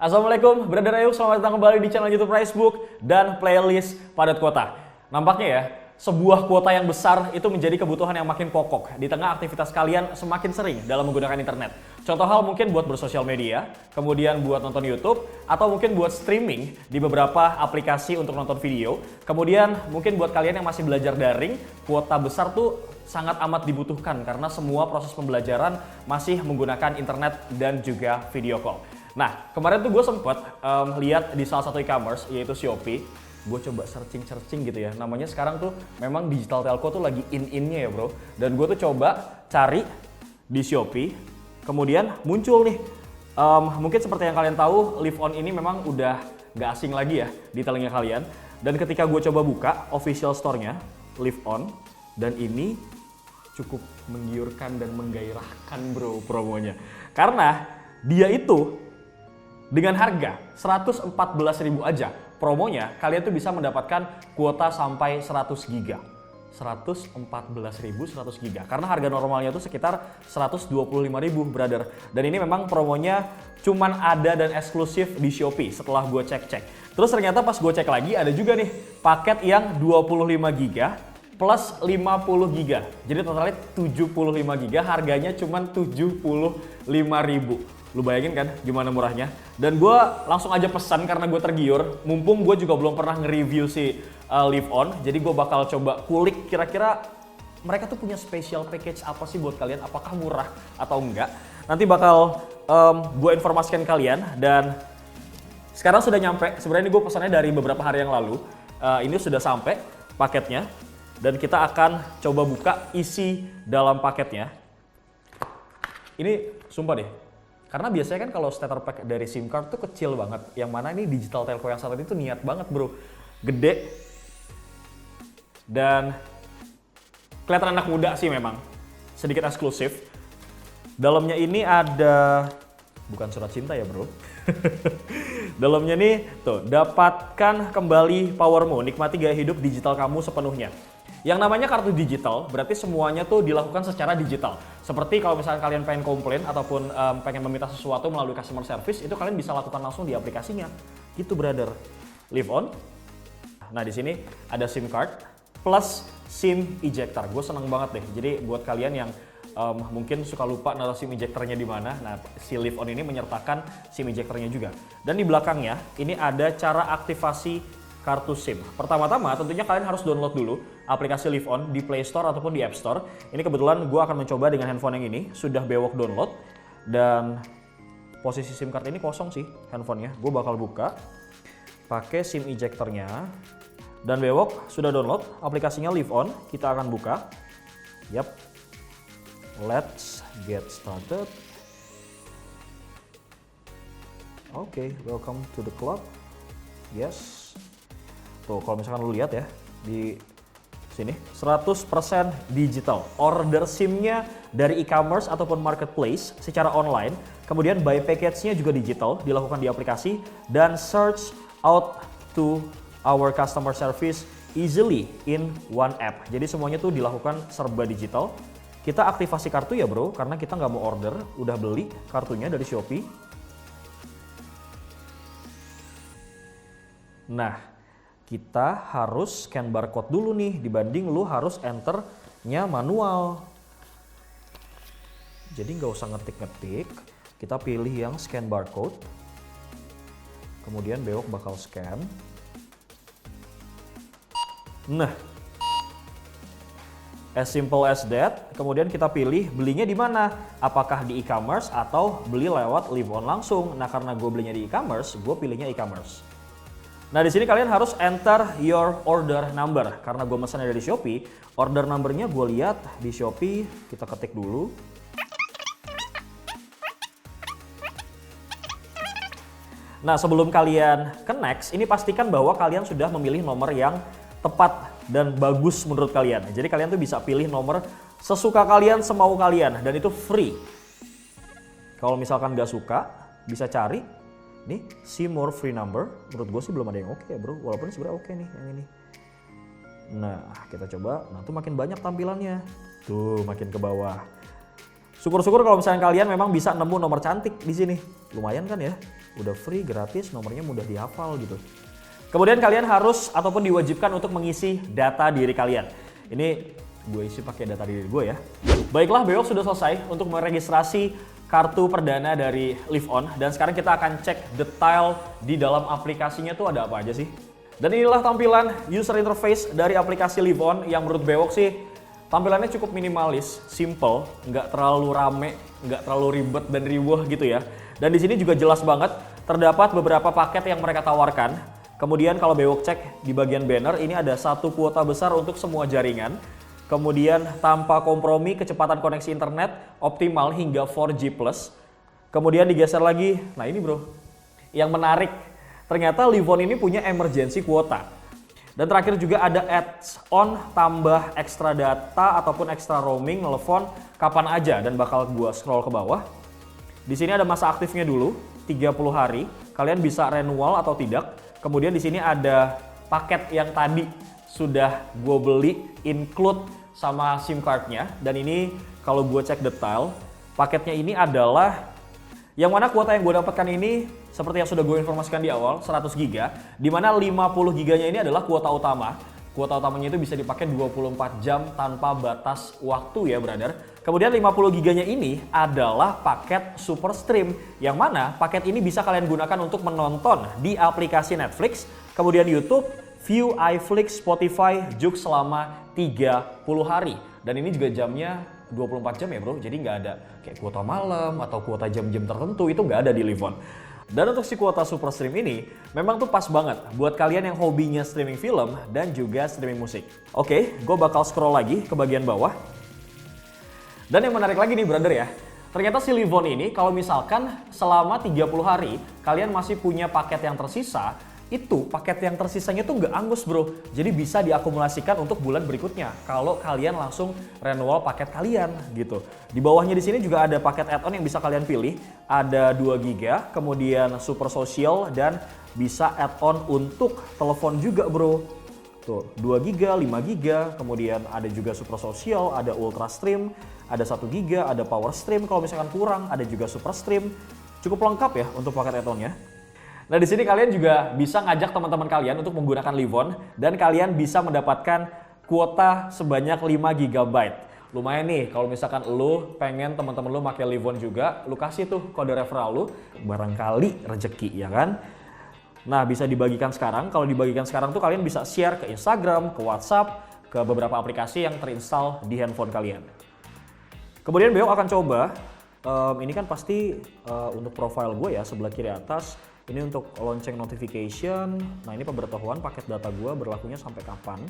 Assalamualaikum, Brother Ayu, selamat datang kembali di channel YouTube Pricebook dan playlist Padat Kuota. Nampaknya ya, sebuah kuota yang besar itu menjadi kebutuhan yang makin pokok di tengah aktivitas kalian semakin sering dalam menggunakan internet. Contoh hal mungkin buat bersosial media, kemudian buat nonton YouTube, atau mungkin buat streaming di beberapa aplikasi untuk nonton video. Kemudian mungkin buat kalian yang masih belajar daring, kuota besar tuh sangat amat dibutuhkan karena semua proses pembelajaran masih menggunakan internet dan juga video call. Nah, kemarin tuh gue sempet lihat di salah satu e-commerce yaitu Shopee. Gue coba searching gitu ya. Namanya sekarang tuh memang digital telco tuh lagi in-innya ya bro. Dan gue tuh coba cari di Shopee. Kemudian muncul nih. Mungkin seperti yang kalian tahu, Live On ini memang udah gak asing lagi ya di telinga kalian. Dan ketika gue coba buka official store-nya, Live On. Dan ini cukup menggiurkan dan menggairahkan bro promonya. Karena dia itu dengan harga 114.000 aja, promonya kalian tuh bisa mendapatkan kuota sampai 100 giga. 114.100 giga. Karena harga normalnya tuh sekitar 125.000 brother. Dan ini memang promonya cuman ada dan eksklusif di Shopee setelah gue cek-cek. Terus ternyata pas gue cek lagi ada juga nih paket yang 25 giga plus 50 giga. Jadi totalnya 75 giga, harganya cuman 75.000. Lu bayangin kan gimana murahnya? Dan gue langsung aja pesan karena gue tergiur. Mumpung gue juga belum pernah nge-review si Live On. Jadi gue bakal coba kulik kira-kira mereka tuh punya special package apa sih buat kalian. Apakah murah atau enggak? Nanti bakal gue informasikan kalian. Dan sekarang sudah nyampe. Sebenarnya ini gue pesannya dari beberapa hari yang lalu. Ini sudah sampai paketnya. Dan kita akan coba buka isi dalam paketnya. Ini sumpah deh. Karena biasanya kan kalau starter pack dari SIM card tuh kecil banget. Yang mana ini digital telco yang saat ini tuh niat banget bro. Gede. Dan kelihatan anak muda sih memang. Sedikit eksklusif. Dalamnya ini ada, bukan surat cinta ya bro. Dalamnya nih, tuh, dapatkan kembali powermu. Nikmati gaya hidup digital kamu sepenuhnya. Yang namanya kartu digital, berarti semuanya tuh dilakukan secara digital. Seperti kalau misalnya kalian pengen komplain ataupun pengen meminta sesuatu melalui customer service, itu kalian bisa lakukan langsung di aplikasinya. Gitu brother. Live On. Nah di sini ada SIM card plus SIM ejector. Gue seneng banget deh. Jadi buat kalian yang mungkin suka lupa naruh SIM ejectornya di mana, nah si Live On ini menyertakan SIM ejectornya juga. Dan di belakangnya ini ada cara aktivasi kartu SIM. Pertama-tama tentunya kalian harus download dulu aplikasi Live On di Play Store ataupun di App Store. Ini kebetulan gue akan mencoba dengan handphone yang ini, sudah bewok download. Dan posisi SIM card ini kosong sih handphonenya. Gue bakal buka pakai SIM ejectornya. Dan bewok sudah download aplikasinya Live On. Kita akan buka. Yap. Let's get started. Oke, welcome to the club. Yes. Tuh kalau misalkan lu lihat ya di sini 100% digital. Order SIM-nya dari e-commerce ataupun marketplace secara online. Kemudian buy package-nya juga digital, dilakukan di aplikasi. Dan search out to our customer service easily in one app. Jadi semuanya tuh dilakukan serba digital. Kita aktivasi kartu ya bro, karena kita nggak mau order, udah beli kartunya dari Shopee. Nah, kita harus scan barcode dulu nih, dibanding lu harus enternya manual. Jadi nggak usah ngetik-ngetik, kita pilih yang scan barcode. Kemudian bewok bakal scan. Nah, as simple as that. Kemudian kita pilih belinya di mana? Apakah di e-commerce atau beli lewat Live On langsung? Nah, karena gue belinya di e-commerce, gue pilihnya e-commerce. Nah di sini kalian harus enter your order number. Karena gue mesennya dari Shopee, order numbernya gue lihat di Shopee. Kita ketik dulu. Nah sebelum kalian ke next, ini pastikan bahwa kalian sudah memilih nomor yang tepat dan bagus menurut kalian. Jadi kalian tuh bisa pilih nomor sesuka kalian, semau kalian. Dan itu free. Kalau misalkan gak suka, bisa cari. Nih, see more free number. Menurut gue sih belum ada yang oke ya bro. Walaupun sebenarnya oke nih yang ini. Nah, kita coba. Nah, tuh makin banyak tampilannya. Tuh, makin ke bawah. Syukur-syukur kalau misalnya kalian memang bisa nemu nomor cantik di sini. Lumayan kan ya? Udah free, gratis, nomornya mudah dihafal gitu. Kemudian kalian harus ataupun diwajibkan untuk mengisi data diri kalian. Ini gue isi pakai data diri gue ya. Baiklah, Bewok sudah selesai untuk meregistrasi kartu perdana dari Live On. Dan sekarang kita akan cek detail di dalam aplikasinya tuh ada apa aja sih. Dan inilah tampilan user interface dari aplikasi Live On yang menurut Bewok sih tampilannya cukup minimalis, simple, nggak terlalu rame, nggak terlalu ribet dan riuh gitu ya. Dan di sini juga jelas banget terdapat beberapa paket yang mereka tawarkan. Kemudian kalau Bewok cek di bagian banner ini ada satu kuota besar untuk semua jaringan. Kemudian tanpa kompromi kecepatan koneksi internet optimal hingga 4G+. Kemudian digeser lagi, nah ini bro, yang menarik ternyata Live On ini punya emergency kuota. Dan terakhir juga ada add-on tambah ekstra data ataupun ekstra roaming nelfon kapan aja dan bakal gua scroll ke bawah. Di sini ada masa aktifnya dulu 30 hari. Kalian bisa renewal atau tidak. Kemudian di sini ada paket yang tadi sudah gue beli include sama SIM card-nya dan ini kalau gue cek detail paketnya ini adalah yang mana kuota yang gue dapatkan ini seperti yang sudah gue informasikan di awal 100 GB di mana 50 GB-nya ini adalah kuota utama. Kuota utamanya itu bisa dipakai 24 jam tanpa batas waktu ya brother. Kemudian 50 GB-nya ini adalah paket Super Stream yang mana paket ini bisa kalian gunakan untuk menonton di aplikasi Netflix, kemudian YouTube, View, iFlix, Spotify, Joox selama 30 hari. Dan ini juga jamnya 24 jam ya bro, jadi nggak ada kayak kuota malam atau kuota jam-jam tertentu, itu nggak ada di Live On. Dan untuk si kuota Super Stream ini memang tuh pas banget buat kalian yang hobinya streaming film dan juga streaming musik. Oke, gue bakal scroll lagi ke bagian bawah. Dan yang menarik lagi nih brother ya, ternyata si Live On ini kalau misalkan selama 30 hari kalian masih punya paket yang tersisa, itu paket yang tersisanya tuh nggak angus bro, jadi bisa diakumulasikan untuk bulan berikutnya kalau kalian langsung renewal paket kalian gitu. Di bawahnya di sini juga ada paket add-on yang bisa kalian pilih, ada 2 GB, kemudian super social dan bisa add-on untuk telepon juga bro. Tuh 2 GB, 5 GB, kemudian ada juga super social, ada ultra stream, ada 1 GB, ada power stream kalau misalkan kurang, ada juga super stream. Cukup lengkap ya untuk paket add-onnya. Nah di sini kalian juga bisa ngajak teman-teman kalian untuk menggunakan Live On dan kalian bisa mendapatkan kuota sebanyak 5 GB. Lumayan nih kalau misalkan lu pengen teman-teman lu pakai Live On juga, lu kasih tuh kode referral lu, barangkali rezeki ya kan. Nah bisa dibagikan sekarang, kalau dibagikan sekarang tuh kalian bisa share ke Instagram, ke WhatsApp, ke beberapa aplikasi yang terinstall di handphone kalian. Kemudian Bewok akan coba, ini kan pasti untuk profile gue ya sebelah kiri atas. Ini untuk lonceng notification. Nah ini pemberitahuan paket data gue berlakunya sampai kapan.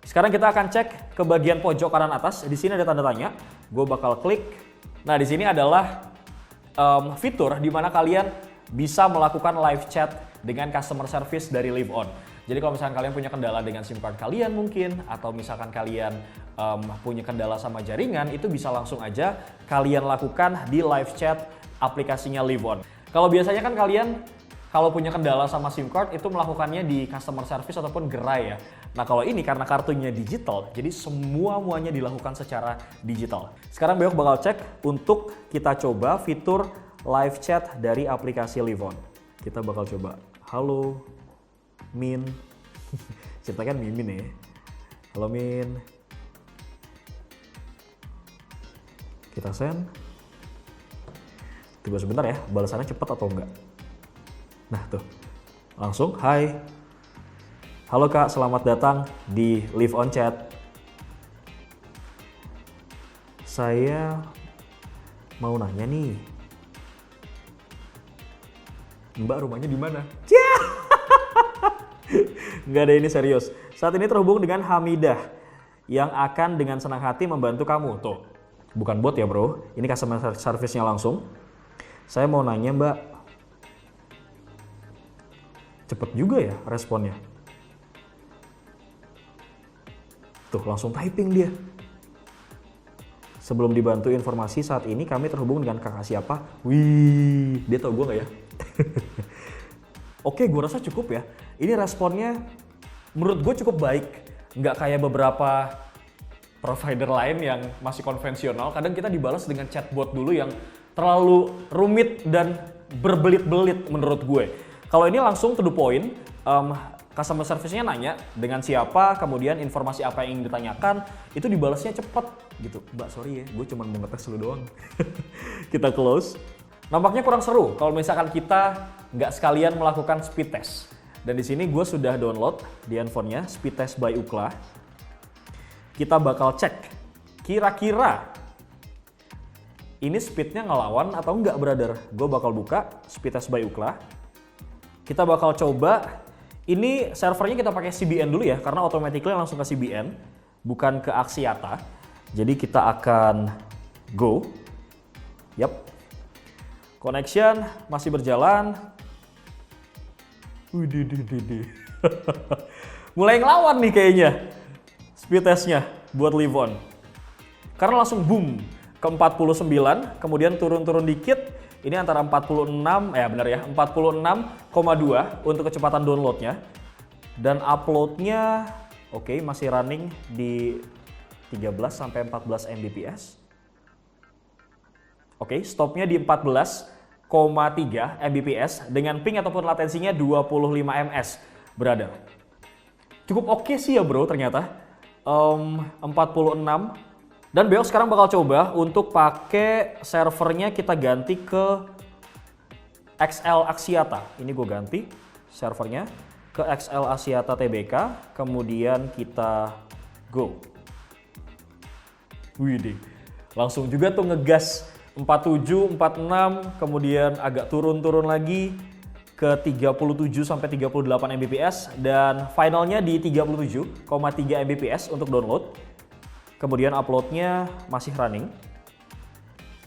Sekarang kita akan cek ke bagian pojok kanan atas. Di sini ada tanda tanya. Gue bakal klik. Nah di sini adalah fitur di mana kalian bisa melakukan live chat dengan customer service dari Live On. Jadi kalau misalkan kalian punya kendala dengan SIM card kalian mungkin, atau misalkan kalian punya kendala sama jaringan, itu bisa langsung aja kalian lakukan di live chat aplikasinya Live On. Kalau biasanya kan kalian kalau punya kendala sama SIM card itu melakukannya di customer service ataupun gerai ya. Nah kalau ini karena kartunya digital, jadi semuanya dilakukan secara digital. Sekarang Bewok bakal cek untuk kita coba fitur live chat dari aplikasi Live On. Kita bakal coba, halo Min, ceritanya kan Mimin ya. Halo Min, kita send. Tunggu sebentar ya, balasannya cepet atau enggak. Nah tuh, langsung, hai. Halo kak, selamat datang di Live On Chat. Saya mau nanya nih, Mbak rumahnya di mana? Nggak ada, ini serius. Saat ini terhubung dengan Hamidah yang akan dengan senang hati membantu kamu. Tuh, bukan bot ya bro, ini customer service-nya langsung. Saya mau nanya mbak, cepet juga ya responnya. Tuh langsung typing dia. Sebelum dibantu informasi saat ini kami terhubung dengan kakak siapa. Wih, dia tau gue gak ya? Oke, gue rasa cukup ya. Ini responnya menurut gue cukup baik. Nggak kayak beberapa provider lain yang masih konvensional, kadang kita dibalas dengan chatbot dulu yang terlalu rumit dan berbelit-belit menurut gue. Kalau ini langsung to the point, customer service-nya nanya dengan siapa, kemudian informasi apa yang ingin ditanyakan, itu dibalasnya cepet gitu. Mbak, sorry ya, gue cuma mau ngetes lu doang. Kita close. Nampaknya kurang seru kalau misalkan kita nggak sekalian melakukan speed test. Dan di sini gue sudah download di handphonenya Speed Test by Ookla. Kita bakal cek kira-kira ini speednya ngelawan atau enggak, brother. Gue bakal buka Speed Test by Ookla. Kita bakal coba. Ini servernya kita pakai CBN dulu ya, karena automatically langsung ke CBN, bukan ke Axiata. Jadi kita akan go. Yap. Connection masih berjalan. Widih. Mulai ngelawan nih kayaknya speed testnya buat Livon. Karena langsung boom ke 49, kemudian turun-turun dikit. Ini antara 46, benar ya, 46,2 untuk kecepatan downloadnya. Dan uploadnya oke, masih running di 13 sampai 14 Mbps. Oke, stopnya di 14,3 Mbps dengan ping ataupun latensinya 25 ms, brother. Cukup oke sih ya bro ternyata. 46. Dan Beo sekarang bakal coba untuk pakai servernya kita ganti ke XL Axiata. Ini gue ganti servernya ke XL Axiata Tbk, kemudian kita go. Widih, langsung juga tuh ngegas 47, 46, kemudian agak turun-turun lagi ke 37 sampai 38 Mbps dan finalnya di 37,3 Mbps untuk download. Kemudian uploadnya masih running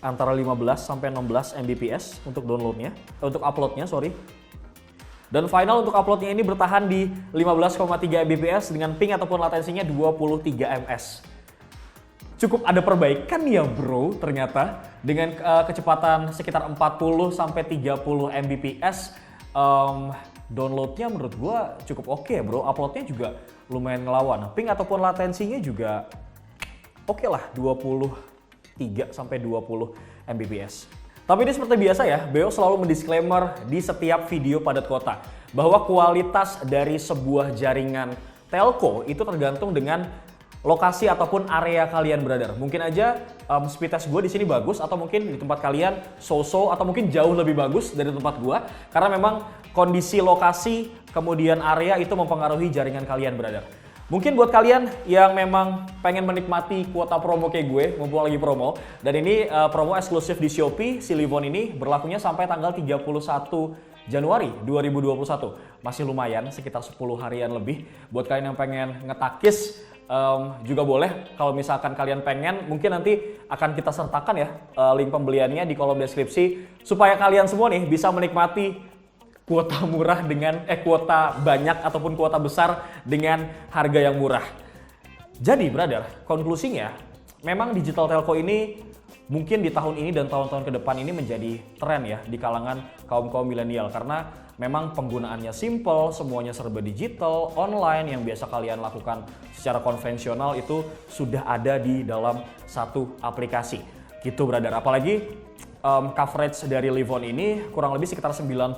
antara 15 sampai 16 Mbps untuk downloadnya, untuk uploadnya sorry. Dan final untuk uploadnya ini bertahan di 15,3 Mbps dengan ping ataupun latensinya 23 ms. Cukup ada perbaikan ya bro ternyata dengan kecepatan sekitar 40 sampai 30 Mbps. Downloadnya menurut gua cukup oke bro, uploadnya juga lumayan ngelawan. Ping ataupun latensinya juga oke lah, 23 sampai 20 Mbps. Tapi ini seperti biasa ya, Beo selalu mendisklaimer di setiap video padat kota bahwa kualitas dari sebuah jaringan telco itu tergantung dengan lokasi ataupun area kalian brother. Mungkin aja speed test gue di sini bagus atau mungkin di tempat kalian so-so atau mungkin jauh lebih bagus dari tempat gue karena memang kondisi lokasi kemudian area itu mempengaruhi jaringan kalian brother. Mungkin buat kalian yang memang pengen menikmati kuota promo kayak gue, mumpung lagi promo, dan ini promo eksklusif di Shopee, si Livon ini berlakunya sampai tanggal 31 Januari 2021. Masih lumayan, sekitar 10 harian lebih. Buat kalian yang pengen ngetakis, juga boleh. Kalau misalkan kalian pengen, mungkin nanti akan kita sertakan ya link pembeliannya di kolom deskripsi, supaya kalian semua nih bisa menikmati kuota murah dengan kuota banyak ataupun kuota besar dengan harga yang murah. Jadi brother, konklusinya memang digital telco ini mungkin di tahun ini dan tahun-tahun ke depan ini menjadi tren ya di kalangan kaum-kaum milenial karena memang penggunaannya simple, semuanya serba digital, online yang biasa kalian lakukan secara konvensional itu sudah ada di dalam satu aplikasi. Gitu brother, apalagi coverage dari Livon ini kurang lebih sekitar 95%.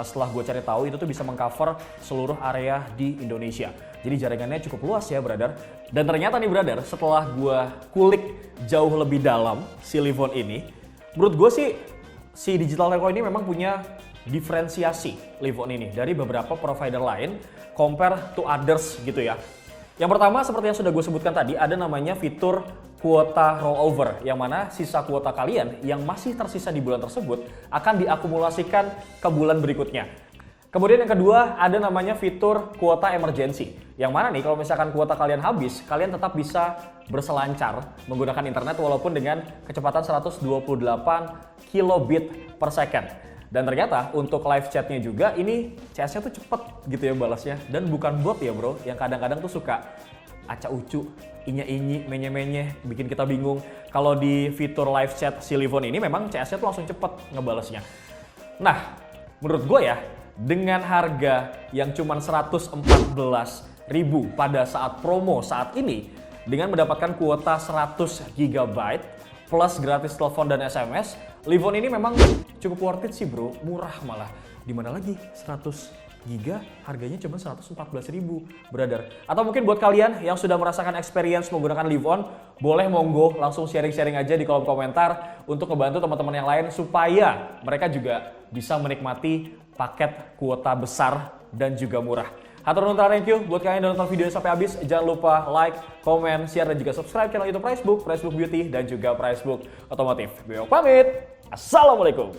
Setelah gue cari tahu itu tuh bisa mengcover seluruh area di Indonesia. Jadi jaringannya cukup luas ya brother. Dan ternyata nih brother, setelah gue kulik jauh lebih dalam si Livon ini, menurut gue sih si digital telco ini memang punya diferensiasi Livon ini dari beberapa provider lain compare to others gitu ya. Yang pertama seperti yang sudah gue sebutkan tadi, ada namanya fitur kuota rollover, yang mana sisa kuota kalian yang masih tersisa di bulan tersebut akan diakumulasikan ke bulan berikutnya. Kemudian yang kedua ada namanya fitur kuota emergency, yang mana nih kalau misalkan kuota kalian habis, kalian tetap bisa berselancar menggunakan internet walaupun dengan kecepatan 128 kilobit per second. Dan ternyata untuk live chatnya juga ini CS-nya tuh cepet gitu ya balasnya. Dan bukan bot ya bro, yang kadang-kadang tuh suka acak ucu, inya-inyi, menye-menye, bikin kita bingung. Kalau di fitur live chat si Livon ini memang CS-nya tuh langsung cepet ngebalasnya. Nah, menurut gue ya, dengan harga yang cuma 114.000 pada saat promo saat ini, dengan mendapatkan kuota 100 GB plus gratis telepon dan SMS. Livon ini memang cukup worth it sih bro, murah malah. Dimana lagi 100 GB harganya cuma 114.000 brother. Atau mungkin buat kalian yang sudah merasakan experience menggunakan Livon, boleh monggo langsung sharing-sharing aja di kolom komentar untuk ngebantu teman-teman yang lain supaya mereka juga bisa menikmati paket kuota besar dan juga murah. Hatur nuhun, thank you buat kalian yang nonton videonya sampai habis. Jangan lupa like, comment, share, dan juga subscribe channel YouTube Pricebook Beauty, dan juga Pricebook Otomotif. Gue pamit. Assalamualaikum.